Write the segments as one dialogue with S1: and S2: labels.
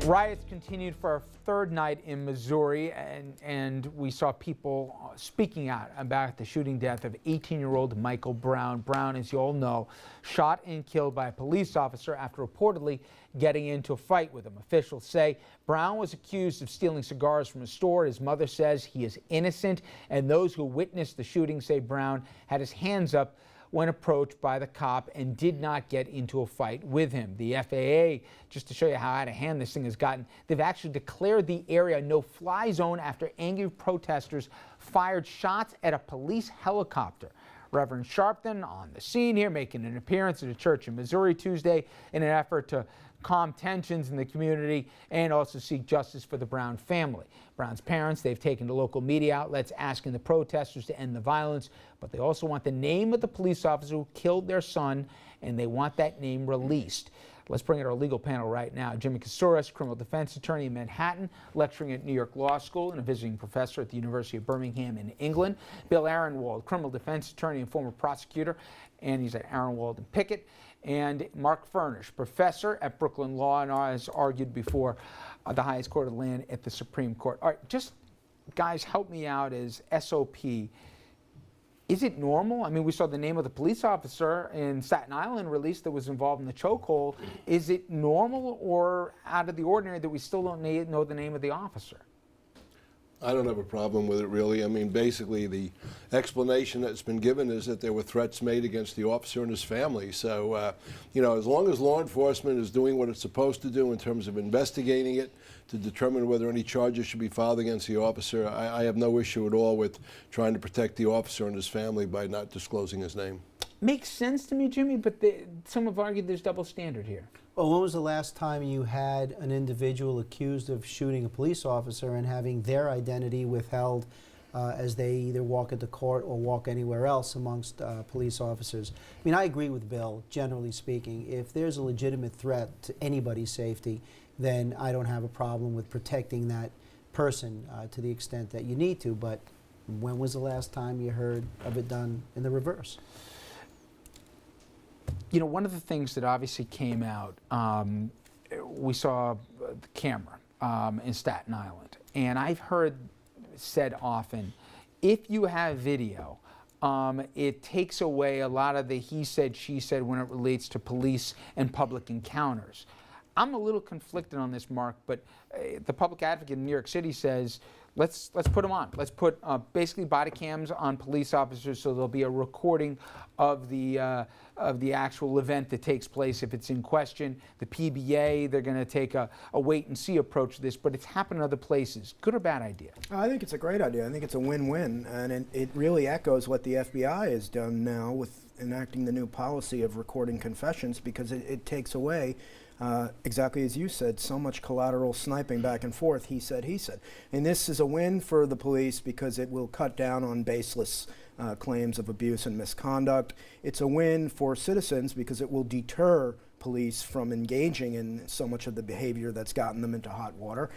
S1: Riots continued for a third night in Missouri, and we saw people speaking out about the shooting death of 18-year-old Michael Brown. Brown, as you all know, shot and killed by a police officer after reportedly getting into a fight with him. Officials say Brown was accused of stealing cigars from a store. His mother says he is innocent, and those who witnessed the shooting say Brown had his hands up when approached by the cop and did not get into a fight with him. The FAA, just to show you how out of hand this thing has gotten, they've actually declared the area a no-fly zone after angry protesters fired shots at a police helicopter. Reverend Sharpton on the scene here, making an appearance at a church in Missouri Tuesday in an effort to calm tensions in the community and also seek justice for the Brown family. Brown's parents, they've taken to local media outlets asking the protesters to end the violence, but they also want the name of the police officer who killed their son, and they want that name released. Let's bring in our legal panel right now. Jimmy Koussouras, criminal defense attorney in Manhattan, lecturing at New York Law School and a visiting professor at the University of Birmingham in England. Bill Aronwald, criminal defense attorney and former prosecutor, and he's at Aronwald and Pickett. And Mark Furnish, professor at Brooklyn Law and has argued before the highest court of the land at the Supreme Court. All right, just guys, help me out as SOP. Is it normal? I mean, we saw the name of the police officer in Staten Island released that was involved in the chokehold. Is it normal or out of the ordinary that we still don't know the name of the officer?
S2: I don't have a problem with it, really. I mean, basically, the explanation that's been given is that there were threats made against the officer and his family. So, you know, as long as law enforcement is doing what it's supposed to do in terms of investigating it to determine whether any charges should be filed against the officer, I have no issue at all with trying to protect the officer and his family by not disclosing his name.
S1: Makes sense to me, Jimmy, but some have argued there's double standard here.
S3: Well, when was the last time you had an individual accused of shooting a police officer and having their identity withheld as they either walk into court or walk anywhere else amongst police officers? I mean, I agree with Bill, generally speaking. If there's a legitimate threat to anybody's safety, then I don't have a problem with protecting that person to the extent that you need to. But when was the last time you heard of it done in the reverse?
S1: You know, one of the things that obviously came out, we saw the camera in Staten Island, and I've heard said often, if you have video, it takes away a lot of the he said, she said when it relates to police and public encounters. I'm a little conflicted on this, Mark, but the public advocate in New York City says, let's put them on. Let's put basically body cams on police officers so there'll be a recording of the actual event that takes place if it's in question. The PBA, they're going to take a wait and see approach to this, but it's happened in other places. Good or bad idea?
S4: I think it's a great idea. I think it's a win-win, and it really echoes what the FBI has done now with enacting the new policy of recording confessions, because it takes away exactly as you said, so much collateral sniping back and forth, he said, and this is a win for the police because it will cut down on baseless claims of abuse and misconduct. It's a win for citizens because it will deter police from engaging in so much of the behavior that's gotten them into hot water.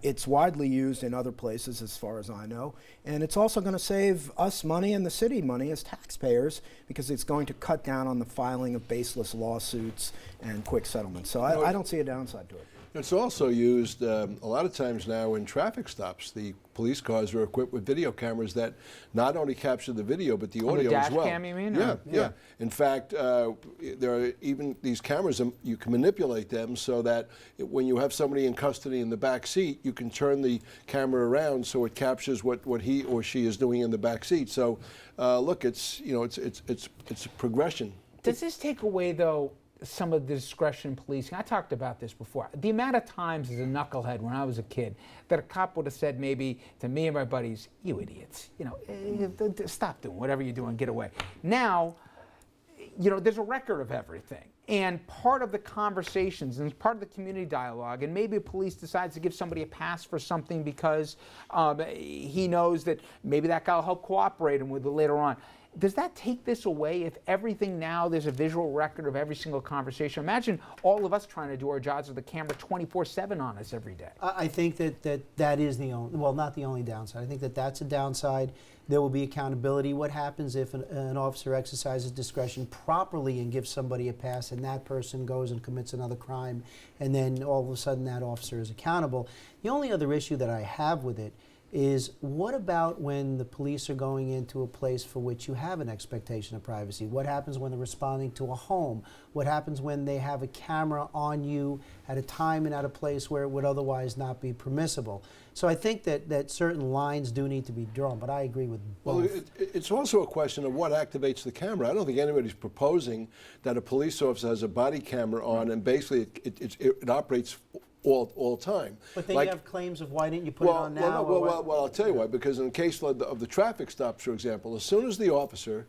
S4: It's widely used in other places as far as I know, and it's also going to save us money and the city money as taxpayers because it's going to cut down on the filing of baseless lawsuits and quick settlements. So I don't see a downside to it.
S2: It's also used a lot of times now in traffic stops. The police cars are equipped with video cameras that not only capture the video but the audio
S1: the
S2: as well.
S1: dash cam, you mean?
S2: Yeah. In fact, there are even these cameras, you can manipulate them so that when you have somebody in custody in the back seat, you can turn the camera around so it captures what he or she is doing in the back seat. So, look, it's a progression.
S1: Does this take away, though, some of the discretion in policing? I talked about this before. The amount of times as a knucklehead when I was a kid that a cop would have said maybe to me and my buddies, "You idiots, you know, stop doing whatever you're doing, get away." Now, you know, there's a record of everything. And part of the conversations and part of the community dialogue, and maybe a police decides to give somebody a pass for something because he knows that maybe that guy will help cooperate him with it later on. Does that take this away if everything now, there's a visual record of every single conversation? Imagine all of us trying to do our jobs with the camera 24/7 on us every day.
S3: I think that is the only, well, not the only downside. I think that that's a downside. There will be accountability. What happens if an officer exercises discretion properly and gives somebody a pass, and that person goes and commits another crime, and then all of a sudden that officer is accountable? The only other issue that I have with it is, what about when the police are going into a place for which you have an expectation of privacy? What happens when they're responding to a home? What happens when they have a camera on you at a time and at a place where it would otherwise not be permissible? So I think that certain lines do need to be drawn, but I agree with both.
S2: Well, it's also a question of what activates the camera. I don't think anybody's proposing that a police officer has a body camera on and basically it operates all the time.
S3: But then you have claims of, why didn't you put it on now?
S2: Well, I'll tell you why. Because in the case of the traffic stops, for example, as soon as the officer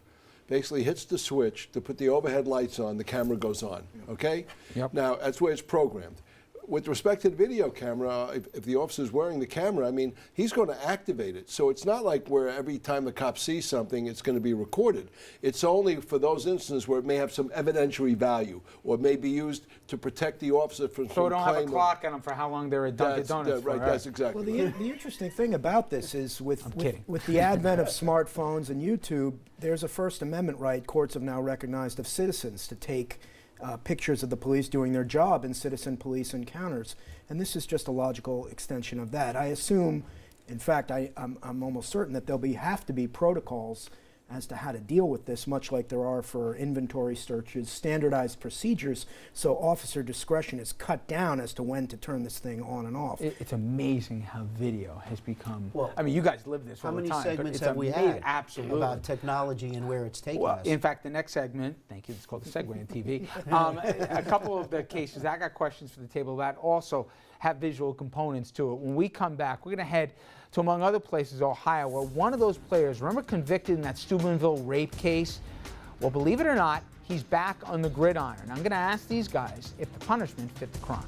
S2: basically hits the switch to put the overhead lights on, the camera goes on. Okay?
S1: Yep.
S2: Now, that's the way it's programmed. With respect to the video camera, if the officer's wearing the camera, I mean, he's going to activate it. So it's not like where every time the cop sees something, it's going to be recorded. It's only for those instances where it may have some evidentiary value, or it may be used to protect the officer from
S1: So we don't have a
S2: claim
S1: clock on them for how long they're at Dunkin' Donuts for.
S2: Right, that's exactly
S4: Well, the interesting thing about this is with the advent of smartphones and YouTube, there's a First Amendment right courts have now recognized of citizens to take pictures of the police doing their job in citizen police encounters. And this is just a logical extension of that. I assume, in fact, I'm almost certain that there'll have to be protocols as to how to deal with this, much like there are for inventory searches, standardized procedures, so officer discretion is cut down as to when to turn this thing on and off.
S1: It's amazing how video has become,
S3: Well,
S1: I mean, you guys live this
S3: how
S1: all the
S3: many
S1: time.
S3: segments
S1: but
S3: have we
S1: amazing.
S3: had
S1: Absolutely.
S3: about technology and where it's taking us?
S1: In fact, the next segment, thank you, it's called the segue in TV. A couple of the cases, I got questions for the table that also have visual components to it. When we come back, we're going to head to, among other places, Ohio, where one of those players, remember, convicted in that Steubenville rape case? Well, believe it or not, he's back on the gridiron. I'm going to ask these guys if the punishment fit the crime.